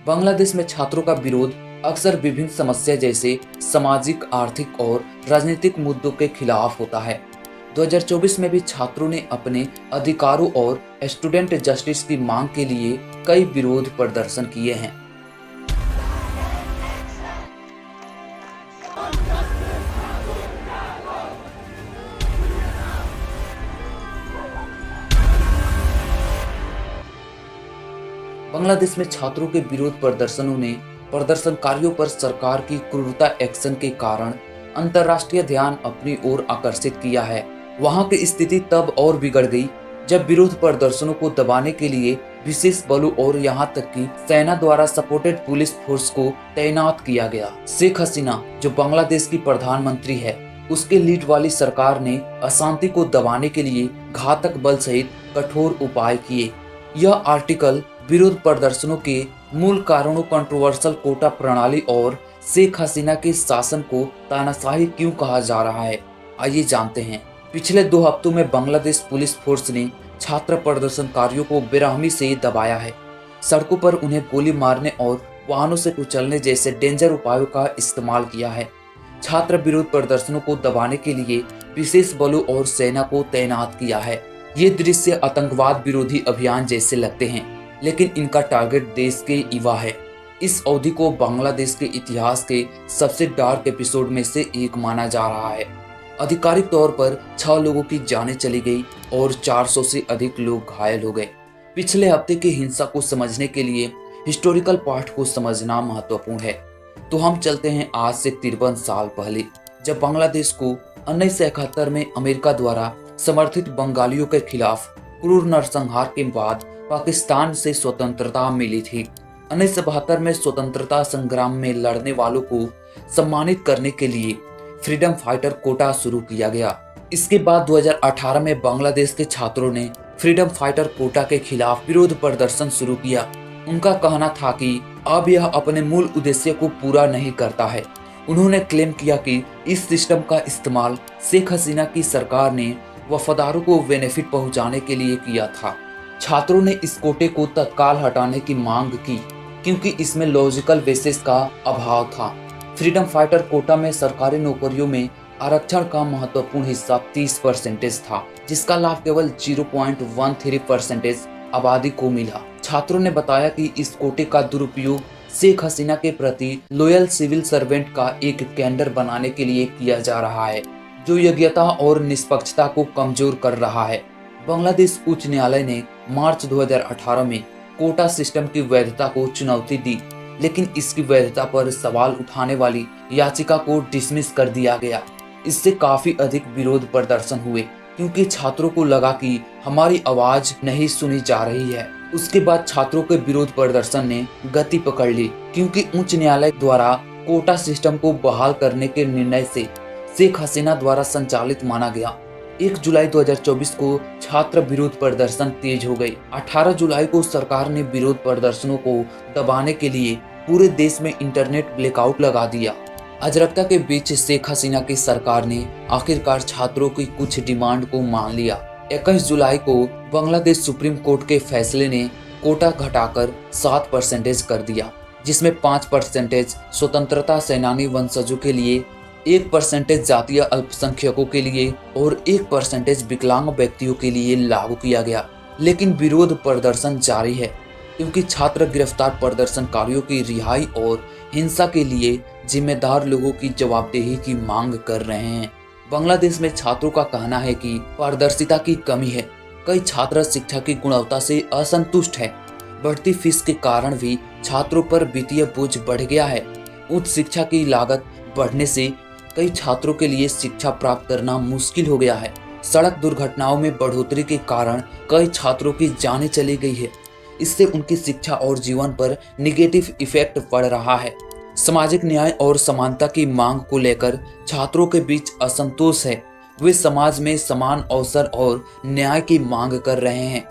बांग्लादेश में छात्रों का विरोध अक्सर विभिन्न समस्या जैसे सामाजिक, आर्थिक और राजनीतिक मुद्दों के खिलाफ होता है। 2024 में भी छात्रों ने अपने अधिकारों और स्टूडेंट जस्टिस की मांग के लिए कई विरोध प्रदर्शन किए हैं। बांग्लादेश में छात्रों के विरोध प्रदर्शनों ने प्रदर्शनकारियों पर सरकार की क्रूरता एक्शन के कारण अंतर्राष्ट्रीय ध्यान अपनी ओर आकर्षित किया है। वहां की स्थिति तब और बिगड़ गई जब विरोध प्रदर्शनों को दबाने के लिए विशेष बलों और यहां तक कि सेना द्वारा सपोर्टेड पुलिस फोर्स को तैनात किया गया। शेख हसीना, जो बांग्लादेश की प्रधानमंत्री है, उसके लीड वाली सरकार ने अशांति को दबाने के लिए घातक बल सहित कठोर उपाय किए। यह आर्टिकल विरोध प्रदर्शनों के मूल कारणों, कंट्रोवर्शियल कोटा प्रणाली और शेख हसीना के शासन को तानाशाही क्यों कहा जा रहा है, आइए जानते हैं। पिछले 2 हफ्तों में बांग्लादेश पुलिस फोर्स ने छात्र प्रदर्शनकारियों को बेरहमी से दबाया है। सड़कों पर उन्हें गोली मारने और वाहनों से कुचलने जैसे डेंजर उपायों का इस्तेमाल किया है। छात्र विरोध प्रदर्शनों को दबाने के लिए विशेष बलों और सेना को तैनात किया है। ये दृश्य आतंकवाद विरोधी अभियान जैसे लगते हैं, लेकिन इनका टारगेट देश के युवा है। इस अवधि को बांग्लादेश के इतिहास के सबसे डार्क एपिसोड में से एक माना जा रहा है। आधिकारिक तौर पर 6 लोगों की जानें चली गई और 400 से अधिक लोग घायल हो गए। पिछले हफ्ते की हिंसा को समझने के लिए हिस्टोरिकल पार्ट को समझना महत्वपूर्ण है। तो हम चलते हैं आज से 53 साल पहले, जब बांग्लादेश को 1971 में अमेरिका द्वारा समर्थित बंगालियों के खिलाफ क्रूर नरसंहार के बाद पाकिस्तान से स्वतंत्रता मिली थी। 1972 में स्वतंत्रता संग्राम में लड़ने वालों को सम्मानित करने के लिए फ्रीडम फाइटर कोटा शुरू किया गया। इसके बाद 2018 में बांग्लादेश के छात्रों ने फ्रीडम फाइटर कोटा के खिलाफ विरोध प्रदर्शन शुरू किया। उनका कहना था कि अब यह अपने मूल उद्देश्य को पूरा नहीं करता है। उन्होंने क्लेम किया कि इस सिस्टम का इस्तेमाल शेख हसीना की सरकार ने वफादारों को बेनिफिट पहुंचाने के लिए किया था। छात्रों ने इस कोटे को तत्काल हटाने की मांग की क्योंकि इसमें लॉजिकल बेसिस का अभाव था। फ्रीडम फाइटर कोटा में सरकारी नौकरियों में आरक्षण का महत्वपूर्ण हिस्सा 30% था, जिसका लाभ केवल 0.13% आबादी को मिला। छात्रों ने बताया कि इस कोटे का दुरुपयोग शेख हसीना के प्रति लॉयल सिविल सर्वेंट का एक कैडर बनाने के लिए किया जा रहा है, जो योग्यता और निष्पक्षता को कमजोर कर रहा है। बांग्लादेश उच्च न्यायालय ने मार्च 2018 में कोटा सिस्टम की वैधता को चुनौती दी, लेकिन इसकी वैधता पर सवाल उठाने वाली याचिका को डिसमिस कर दिया गया। इससे काफी अधिक विरोध प्रदर्शन हुए क्योंकि छात्रों को लगा कि हमारी आवाज नहीं सुनी जा रही है। उसके बाद छात्रों के विरोध प्रदर्शन ने गति पकड़ ली क्योंकि उच्च न्यायालय द्वारा कोटा सिस्टम को बहाल करने के निर्णय से शेख हसीना द्वारा संचालित माना गया। 1 जुलाई 2024 को छात्र विरोध प्रदर्शन तेज हो गई। 18 जुलाई को सरकार ने विरोध प्रदर्शनों को दबाने के लिए पूरे देश में इंटरनेट ब्लैकआउट लगा दिया। अराजकता के बीच शेख हसीना की सरकार ने आखिरकार छात्रों की कुछ डिमांड को मान लिया। 21 जुलाई को बांग्लादेश सुप्रीम कोर्ट के फैसले ने कोटा घटाकर 7% कर दिया, जिसमें 5% स्वतंत्रता सेनानी वंशजों के लिए, 1% जातीय अल्पसंख्यकों के लिए और 1% विकलांग व्यक्तियों के लिए लागू किया गया। लेकिन विरोध प्रदर्शन जारी है क्योंकि छात्र गिरफ्तार प्रदर्शनकारियों की रिहाई और हिंसा के लिए जिम्मेदार लोगों की जवाबदेही की मांग कर रहे हैं। बांग्लादेश में छात्रों का कहना है कि पारदर्शिता की कमी है। कई छात्र शिक्षा की गुणवत्ता से असंतुष्ट है। बढ़ती फीस के कारण भी छात्रों पर वित्तीय बोझ बढ़ गया है। उच्च शिक्षा की लागत बढ़ने से कई छात्रों के लिए शिक्षा प्राप्त करना मुश्किल हो गया है। सड़क दुर्घटनाओं में बढ़ोतरी के कारण कई छात्रों की जानें चली गई है। इससे उनकी शिक्षा और जीवन पर निगेटिव इफेक्ट पड़ रहा है। सामाजिक न्याय और समानता की मांग को लेकर छात्रों के बीच असंतोष है। वे समाज में समान अवसर और न्याय की मांग कर रहे हैं।